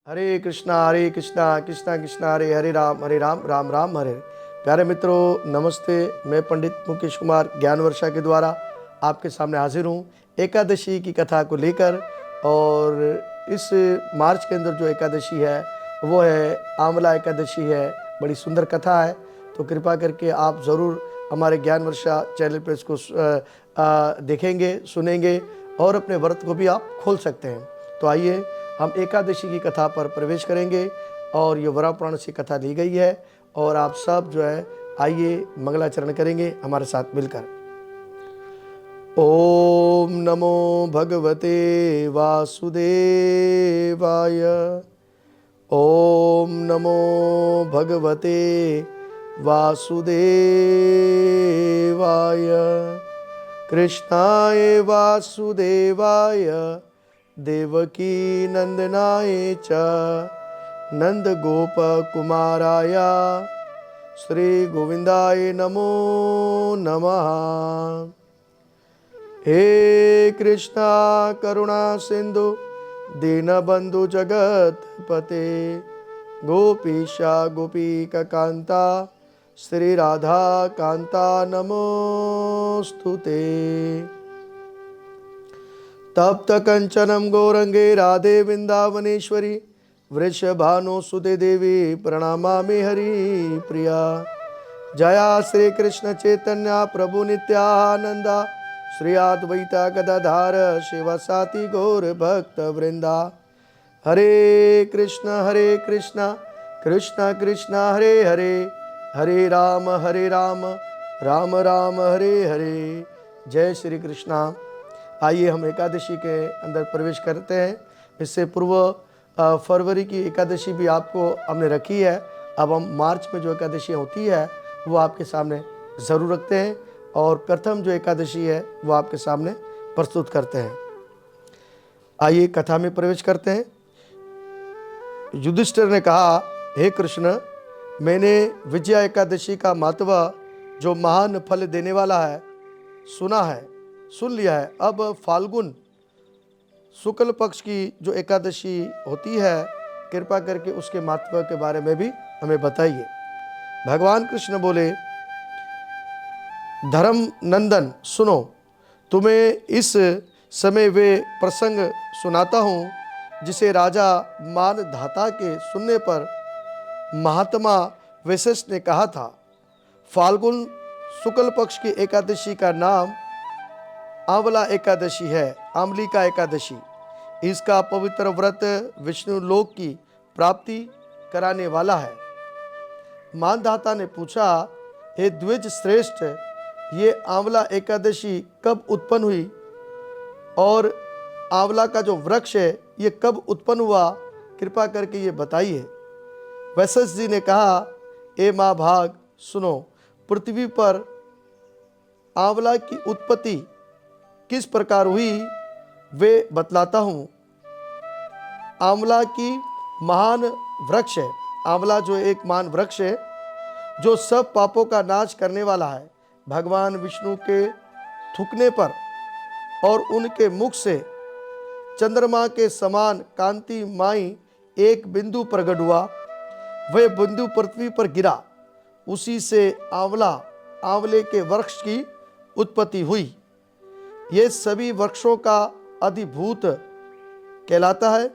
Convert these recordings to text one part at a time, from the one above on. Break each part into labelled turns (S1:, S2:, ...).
S1: हरे कृष्णा कृष्णा कृष्णा हरे हरे राम राम राम हरे हरे। प्यारे मित्रों नमस्ते। मैं पंडित मुकेश कुमार ज्ञान वर्षा के द्वारा आपके सामने हाजिर हूँ एकादशी की कथा को लेकर। और इस मार्च के अंदर जो एकादशी है वो है आंवला एकादशी है। बड़ी सुंदर कथा है, तो कृपा करके आप ज़रूर हमारे ज्ञान वर्षा चैनल पर इसको देखेंगे, सुनेंगे और अपने व्रत को भी आप खोल सकते हैं। तो आइए हम एकादशी की कथा पर प्रवेश करेंगे और ये वरा पुराण से कथा ली गई है। और आप सब जो है आइए मंगलाचरण करेंगे हमारे साथ मिलकर। ओम नमो भगवते वासुदेवाय। ओम नमो भगवते वासुदेवाय। कृष्णाय वासुदेवाय देवकी नंदनाय च नंद गोप कुमाराय श्री गोविंदाय नमो नमः। हे कृष्णा करुणा सिंधु दीनबंधु जगतपते गोपीशा गोपीका कांता श्री राधा कांता नमोस्तुते। तप्त कंचनम गौरंगे राधे वृंदावनेश्वरी वृषभानुसुते देवी प्रणमामि हरि प्रिया। जया श्री कृष्ण चैतन्य प्रभु नित्यानंदा श्री अद्वैता गदाधर शिवसाति गौर भक्त वृंदा। हरे कृष्ण कृष्ण कृष्ण हरे हरे हरे राम राम राम हरे हरे। जय श्री कृष्णा। आइए हम एकादशी के अंदर प्रवेश करते हैं। इससे पूर्व फरवरी की एकादशी भी आपको हमने रखी है। अब हम मार्च में जो एकादशी होती है वो आपके सामने ज़रूर रखते हैं और प्रथम जो एकादशी है वो आपके सामने प्रस्तुत करते हैं। आइए कथा में प्रवेश करते हैं। युधिष्ठिर ने कहा, हे कृष्ण, मैंने विजया एकादशी का महत्व जो महान फल देने वाला है सुन लिया है। अब फाल्गुन शुक्ल पक्ष की जो एकादशी होती है कृपा करके उसके महत्व के बारे में भी हमें बताइए। भगवान कृष्ण बोले, धर्म नंदन सुनो, तुम्हें इस समय वे प्रसंग सुनाता हूँ जिसे राजा मानधाता के सुनने पर महात्मा वशिष्ठ ने कहा था। फाल्गुन शुक्ल पक्ष की एकादशी का नाम आंवला एकादशी है, आंवलिका एकादशी। इसका पवित्र व्रत विष्णु लोक की प्राप्ति कराने वाला है। मानधाता ने पूछा, हे द्विज श्रेष्ठ, ये आंवला एकादशी कब उत्पन्न हुई और आंवला का जो वृक्ष है ये कब उत्पन्न हुआ, कृपा करके ये बताइए। वशिष्ठ जी ने कहा, ए माँ भाग सुनो, पृथ्वी पर आंवला की उत्पत्ति किस प्रकार हुई वे बतलाता हूँ। आंवला की महान वृक्ष है। आंवला जो एक महान वृक्ष है जो सब पापों का नाश करने वाला है। भगवान विष्णु के थूकने पर और उनके मुख से चंद्रमा के समान कांतिमय एक बिंदु प्रकट हुआ। वह बिंदु पृथ्वी पर गिरा। उसी से आंवले के वृक्ष की उत्पत्ति हुई। ये सभी वृक्षों का अधिभूत कहलाता है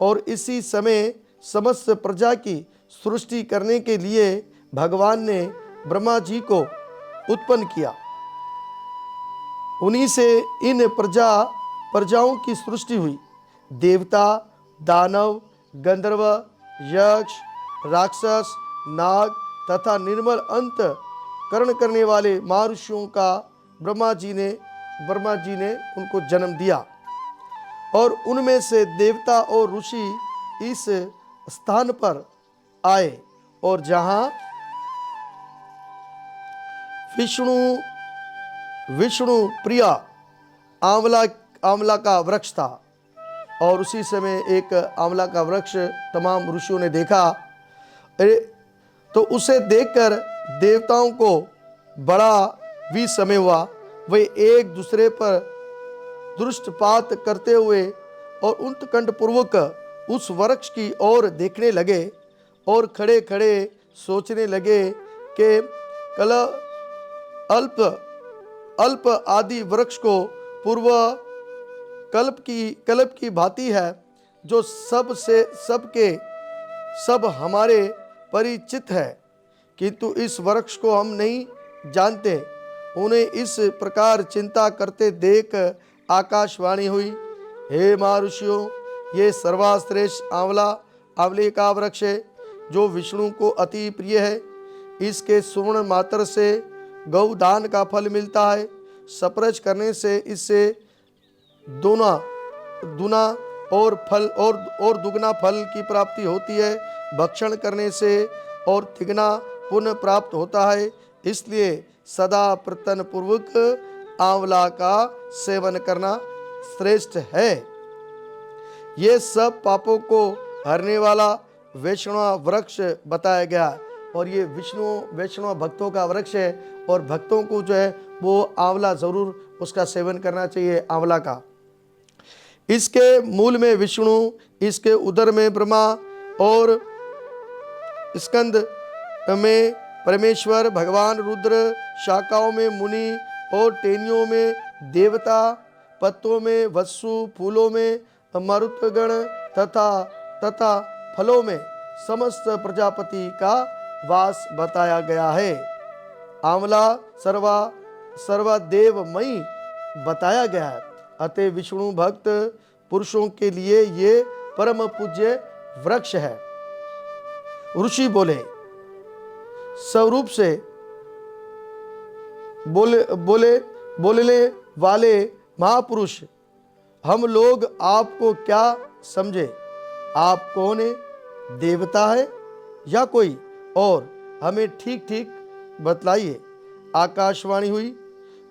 S1: और इसी समय समस्त प्रजा की सृष्टि करने के लिए भगवान ने ब्रह्मा जी को उत्पन्न किया। उन्हीं से इन प्रजाओं की सृष्टि हुई। देवता, दानव, गंधर्व, यक्ष, राक्षस, नाग तथा निर्मल अंत करण करने वाले महर्षियों का ब्रह्मा जी ने उनको जन्म दिया। और उनमें से देवता और ऋषि इस स्थान पर आए और जहां विष्णु प्रिया आंवला का वृक्ष था। और उसी समय एक आंवला का वृक्ष तमाम ऋषियों ने देखा। तो उसे देखकर देवताओं को बड़ा विस्मय हुआ। वे एक दूसरे पर दृष्टिपात करते हुए और उत्कंठ पूर्वक उस वृक्ष की ओर देखने लगे और खड़े खड़े सोचने लगे कि कल अल्प अल्प आदि वृक्ष को पूर्व कल्प की भांति है, जो सब हमारे परिचित है, किंतु इस वृक्ष को हम नहीं जानते। उन्हें इस प्रकार चिंता करते देख आकाशवाणी हुई, हे महर्षियों, ये सर्वश्रेष्ठ आंवले का वृक्ष है, जो विष्णु को अति प्रिय है। इसके सुवर्ण मात्र से गौदान का फल मिलता है। सप्रज करने से इससे दुना और दुगना फल की प्राप्ति होती है। भक्षण करने से और तिगना पुण्य प्राप्त होता है। इसलिए सदा प्रयत्न पूर्वक आंवला का सेवन करना श्रेष्ठ है। ये सब पापों को हरने वाला वैष्णव वृक्ष बताया गया, और ये वैष्णव भक्तों का वृक्ष है, और भक्तों को जो है वो आंवला जरूर उसका सेवन करना चाहिए, आंवला का। इसके मूल में विष्णु, इसके उदर में ब्रह्मा और स्कंद में परमेश्वर भगवान रुद्र, शाखाओं में मुनि और टेनियों में देवता, पत्तों में वत्सु, फूलों में मरुतगण तथा फलों में समस्त प्रजापति का वास बताया गया है। आंवला सर्वदेवमयी बताया गया है। अतः विष्णु भक्त पुरुषों के लिए ये परम पूज्य वृक्ष है। ऋषि बोले, स्वरूप से बोलने वाले महापुरुष, हम लोग आपको क्या समझे? आप कौन है? देवता है या कोई और? हमें ठीक ठीक बतलाइए। आकाशवाणी हुई,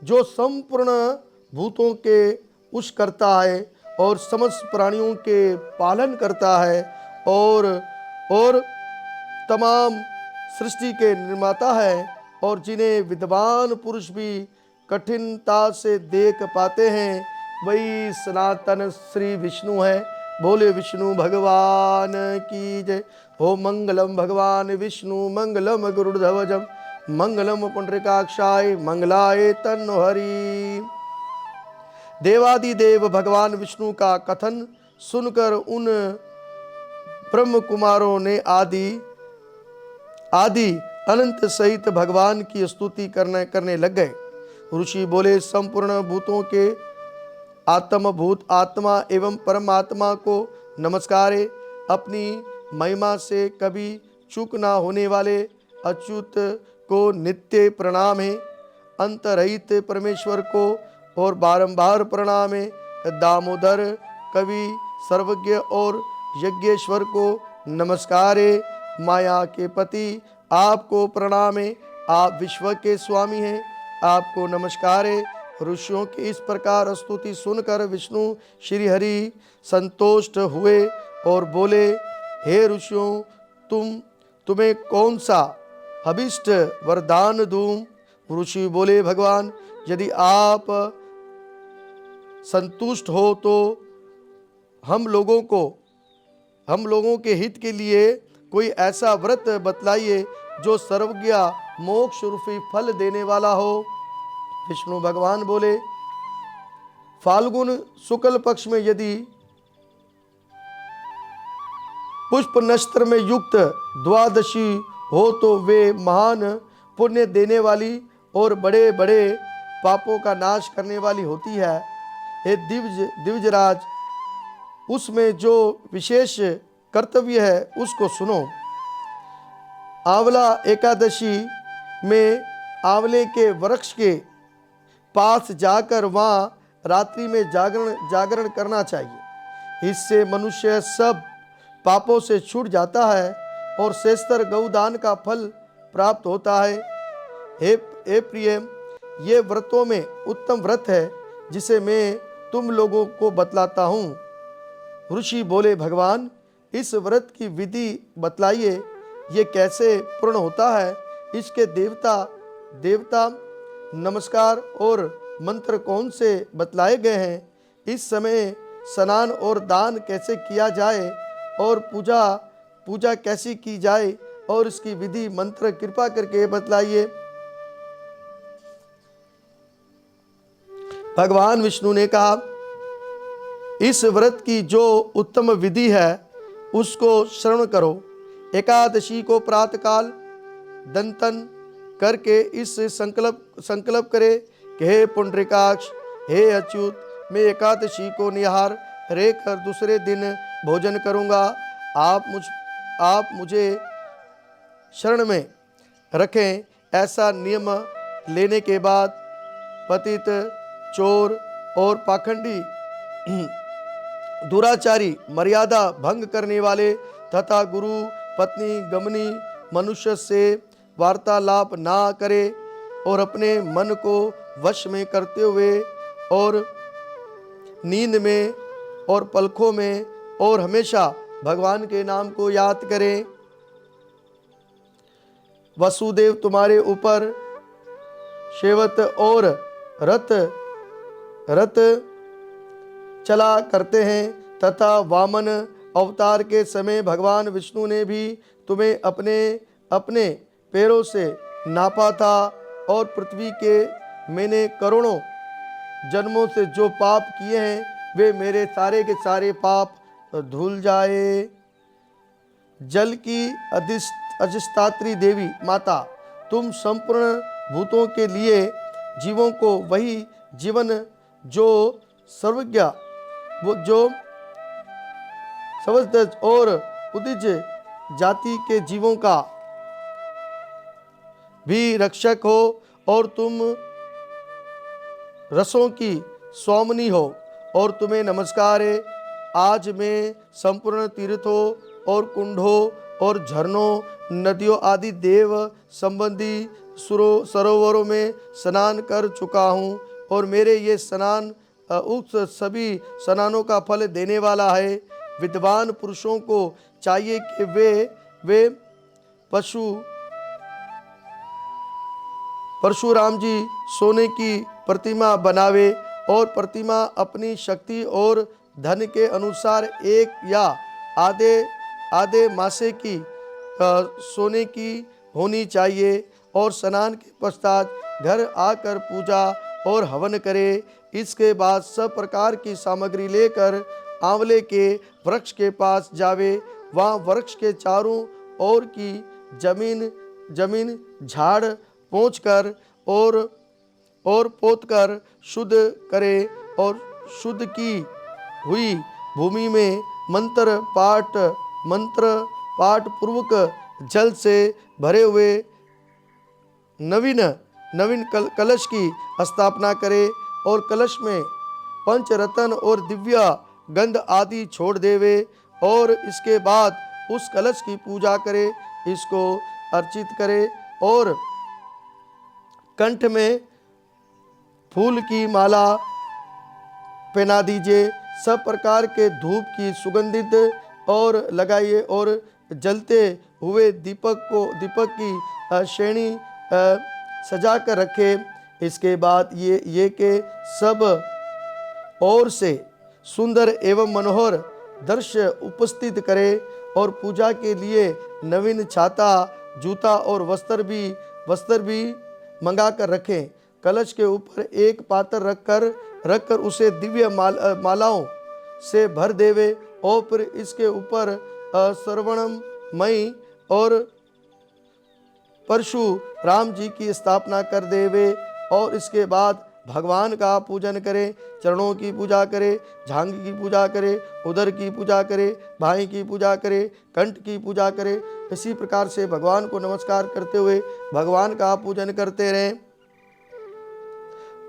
S1: जो संपूर्ण भूतों के उस करता है और समस्त प्राणियों के पालन करता है, और तमाम सृष्टि के निर्माता है, और जिन्हें विद्वान पुरुष भी कठिनता से देख पाते हैं, वही सनातन श्री विष्णु है। बोले विष्णु भगवान की जय। हो मंगलम भगवान विष्णु, मंगलम गुरुध्वजम, मंगलम पुंडरीकाक्षाय, मंगलाय तन्नो हरि। देवादिदेव भगवान विष्णु का कथन सुनकर उन ब्रह्म कुमारों ने आदि अनंत सहित भगवान की स्तुति करने लग गए। ऋषि बोले, संपूर्ण भूतों के आत्मभूत आत्मा एवं परमात्मा को नमस्कार है। अपनी महिमा से कभी चूक ना होने वाले अच्युत को नित्य प्रणाम है। अंतरहित परमेश्वर को और बारंबार प्रणाम है। दामोदर कवि सर्वज्ञ और यज्ञेश्वर को नमस्कार है। माया के पति आपको प्रणाम है। आप विश्व के स्वामी हैं, आपको नमस्कार है। ऋषियों की इस प्रकार स्तुति सुनकर विष्णु श्री हरि संतुष्ट हुए और बोले, हे ऋषियों, तुम्हें कौन सा अभिष्ट वरदान दूं? ऋषि बोले, भगवान, यदि आप संतुष्ट हो तो हम लोगों के हित के लिए कोई ऐसा व्रत बतलाइए जो सर्वज्ञ मोक्ष रूपी फल देने वाला हो। विष्णु भगवान बोले, फाल्गुन शुक्ल पक्ष में यदि पुष्प नक्षत्र में युक्त द्वादशी हो तो वे महान पुण्य देने वाली और बड़े बड़े पापों का नाश करने वाली होती है। हे दिव्यराज, उसमें जो विशेष कर्तव्य है उसको सुनो। आंवला एकादशी में आंवले के वृक्ष के पास जाकर वहाँ रात्रि में जागरण करना चाहिए। इससे मनुष्य सब पापों से छूट जाता है और श्रेष्ठ गौदान का फल प्राप्त होता है। हे प्रिय, ये व्रतों में उत्तम व्रत है जिसे मैं तुम लोगों को बतलाता हूँ। ऋषि बोले, भगवान, इस व्रत की विधि बतलाइए, ये कैसे पूर्ण होता है? इसके देवता नमस्कार और मंत्र कौन से बतलाए गए हैं? इस समय स्नान और दान कैसे किया जाए और पूजा कैसी की जाए और इसकी विधि मंत्र कृपा करके बतलाइए। भगवान विष्णु ने कहा, इस व्रत की जो उत्तम विधि है उसको श्रवण करो। एकादशी को प्रातःकाल दंतन करके इस संकल्प करे कि हे पुंडरीकाक्ष, हे अच्युत, मैं एकादशी को निहार रह कर दूसरे दिन भोजन करूंगा। आप मुझे शरण में रखें। ऐसा नियम लेने के बाद पतित, चोर और पाखंडी, दुराचारी, मर्यादा भंग करने वाले तथा गुरु पत्नी गमनी मनुष्य से वार्तालाप ना करे और अपने मन को वश में करते हुए और नींद में और पलकों में और हमेशा भगवान के नाम को याद करें। वसुदेव तुम्हारे ऊपर शेवत और रथ चला करते हैं तथा वामन अवतार के समय भगवान विष्णु ने भी तुम्हें अपने पैरों से नापा था और पृथ्वी के मैंने करोड़ों जन्मों से जो पाप किए हैं वे मेरे सारे के सारे पाप धुल जाए। जल की अधिष्ठात्री देवी माता, तुम संपूर्ण भूतों के लिए जीवों को वही जीवन जो सर्वज्ञ, वो जो समस्त और उदिज जाति के जीवों का भी रक्षक हो और तुम रसों की स्वामिनी हो और तुम्हें नमस्कार है। आज मैं संपूर्ण तीर्थों और कुंडों और झरनों, नदियों आदि देव संबंधी सरोवरों में स्नान कर चुका हूँ और मेरे ये स्नान उक्त सभी स्नानों का फल देने वाला है। विद्वान पुरुषों को चाहिए कि वे परशुराम जी सोने की प्रतिमा बनावे और प्रतिमा अपनी शक्ति और धन के अनुसार एक या आधे मासे की सोने की होनी चाहिए और स्नान के पश्चात घर आकर पूजा और हवन करे। इसके बाद सब प्रकार की सामग्री लेकर आंवले के वृक्ष के पास जावे। वहाँ वृक्ष के चारों ओर की जमीन झाड़ पोंछकर और पोतकर शुद्ध करे और शुद्ध की हुई भूमि में मंत्र पाठ पूर्वक जल से भरे हुए नवीन कलश की स्थापना करे और कलश में पंचरत्न और दिव्य गंध आदि छोड़ देवे और इसके बाद उस कलश की पूजा करे, इसको अर्चित करे और कंठ में फूल की माला पहना दीजिए। सब प्रकार के धूप की सुगंधित और लगाइए और जलते हुए दीपक की श्रेणी सजा कर रखे। इसके बाद ये के सब ओर से सुंदर एवं मनोहर दृश्य उपस्थित करे और पूजा के लिए नवीन छाता, जूता और वस्त्र भी मंगा कर रखें। कलश के ऊपर एक पात्र रखकर उसे दिव्य मालाओं से भर देवे और फिर इसके ऊपर सर्वणमयी और परशुराम जी की स्थापना कर देवे और इसके बाद भगवान का पूजन करें। चरणों की पूजा करे, झांग की पूजा करे, उदर की पूजा करे, भाई की पूजा करे, कंठ की पूजा करे। इसी प्रकार से भगवान को नमस्कार करते हुए भगवान का पूजन करते रहें।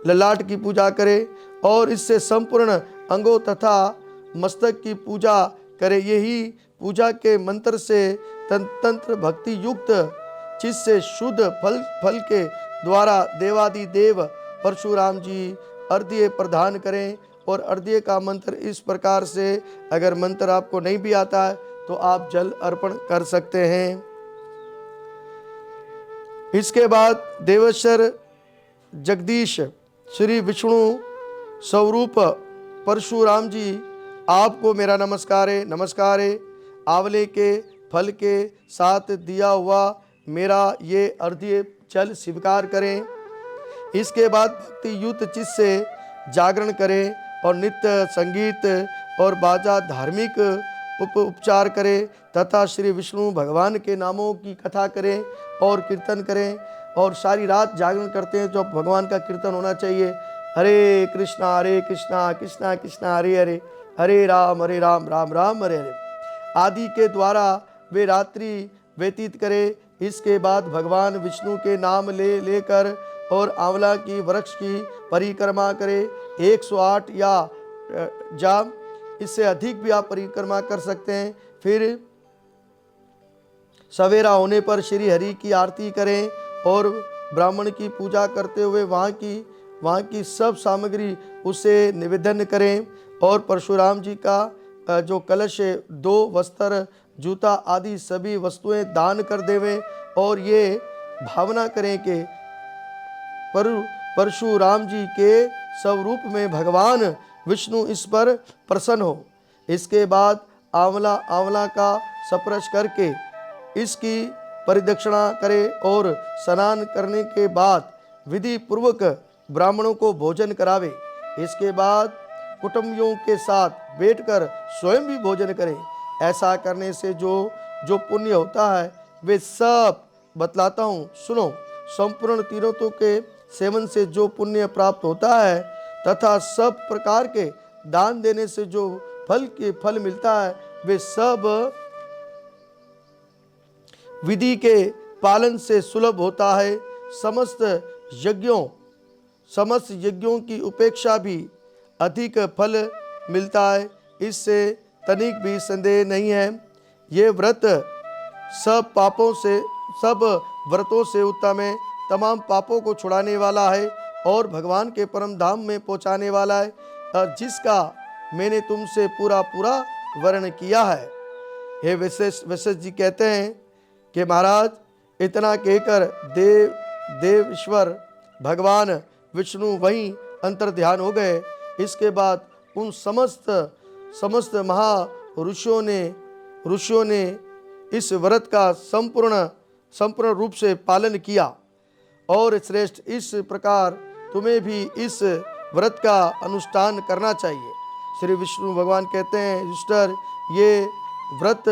S1: ललाट की पूजा करें और इससे संपूर्ण अंगों तथा मस्तक की पूजा करें। यही पूजा के मंत्र से तंत्र भक्ति युक्त चित्त से शुद्ध फल के द्वारा देवादि देव परशुराम जी अर्घ्य प्रदान करें। और अर्घ्य का मंत्र इस प्रकार से, अगर मंत्र आपको नहीं भी आता है तो आप जल अर्पण कर सकते हैं। इसके बाद देवेश्वर जगदीश श्री विष्णु स्वरूप परशुराम जी, आपको मेरा नमस्कार है। आंवले के फल के साथ दिया हुआ मेरा ये अर्घ्य जल स्वीकार करें। इसके बाद भक्ति युक्त चित्त से जागरण करें और नित्य संगीत और बाजा धार्मिक उपचार करें तथा श्री विष्णु भगवान के नामों की कथा करें और कीर्तन करें। और सारी रात जागरण करते हैं तो भगवान का कीर्तन होना चाहिए। हरे कृष्णा कृष्णा कृष्णा हरे हरे, हरे राम राम राम हरे हरे आदि के द्वारा वे रात्रि व्यतीत करें। इसके बाद भगवान विष्णु के नाम लेकर और आंवला की वृक्ष की परिक्रमा करें। 108 या जाम, इससे अधिक भी आप परिक्रमा कर सकते हैं। फिर सवेरा होने पर श्री हरि की आरती करें और ब्राह्मण की पूजा करते हुए वहाँ की सब सामग्री उसे निवेदन करें। और परशुराम जी का जो कलश है, 2 वस्त्र, जूता आदि सभी वस्तुएं दान कर देवें और ये भावना करें कि परशुराम जी के स्वरूप में भगवान विष्णु इस पर प्रसन्न हो। इसके बाद आंवला का स्पर्श करके इसकी परिदक्षिणा करे और स्नान करने के बाद विधि पूर्वक ब्राह्मणों को भोजन करावे। इसके बाद कुटुंबियों के साथ बैठकर स्वयं भी भोजन करें। ऐसा करने से जो पुण्य होता है वे सब बतलाता हूँ, सुनो। संपूर्ण तीर्थों के सेवन से जो पुण्य प्राप्त होता है तथा सब प्रकार के दान देने से जो फल मिलता है वे सब विधि के पालन से सुलभ होता है। समस्त यज्ञों की उपेक्षा भी अधिक फल मिलता है, इससे तनिक भी संदेह नहीं है। ये व्रत सब व्रतों से उत्तम है, तमाम पापों को छुड़ाने वाला है और भगवान के परम धाम में पहुंचाने वाला है, जिसका मैंने तुमसे पूरा वर्णन किया है। हे वशिष्ठ जी कहते हैं कि महाराज, इतना कहकर देवेश्वर भगवान विष्णु वहीं अंतर ध्यान हो गए। इसके बाद उन समस्त ऋषियों ने इस व्रत का संपूर्ण रूप से पालन किया। और श्रेष्ठ, इस प्रकार तुम्हें भी इस व्रत का अनुष्ठान करना चाहिए। श्री विष्णु भगवान कहते हैं, युधिष्ठिर, ये व्रत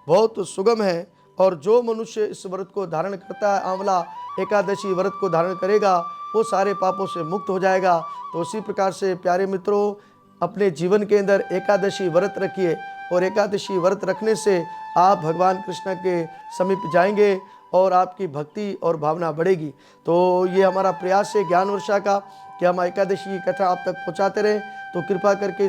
S1: बहुत सुगम है और जो मनुष्य इस व्रत को धारण करता है, आंवला एकादशी व्रत को धारण करेगा, वो सारे पापों से मुक्त हो जाएगा। तो उसी प्रकार से प्यारे मित्रों, अपने जीवन के अंदर एकादशी व्रत रखिए और एकादशी व्रत रखने से आप भगवान कृष्ण के समीप जाएंगे और आपकी भक्ति और भावना बढ़ेगी। तो ये हमारा प्रयास है ज्ञान वर्षा का कि हम एकादशी की कथा आप तक पहुंचाते रहें। तो कृपा करके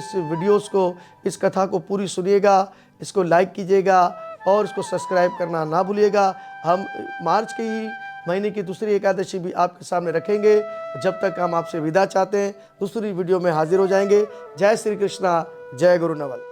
S1: इस कथा को पूरी सुनिएगा, इसको लाइक कीजिएगा और इसको सब्सक्राइब करना ना भूलिएगा। हम मार्च के ही महीने की दूसरी एकादशी भी आपके सामने रखेंगे। जब तक हम आपसे विदा चाहते हैं, दूसरी वीडियो में हाजिर हो जाएंगे। जय श्री कृष्णा, जय गुरु नवल।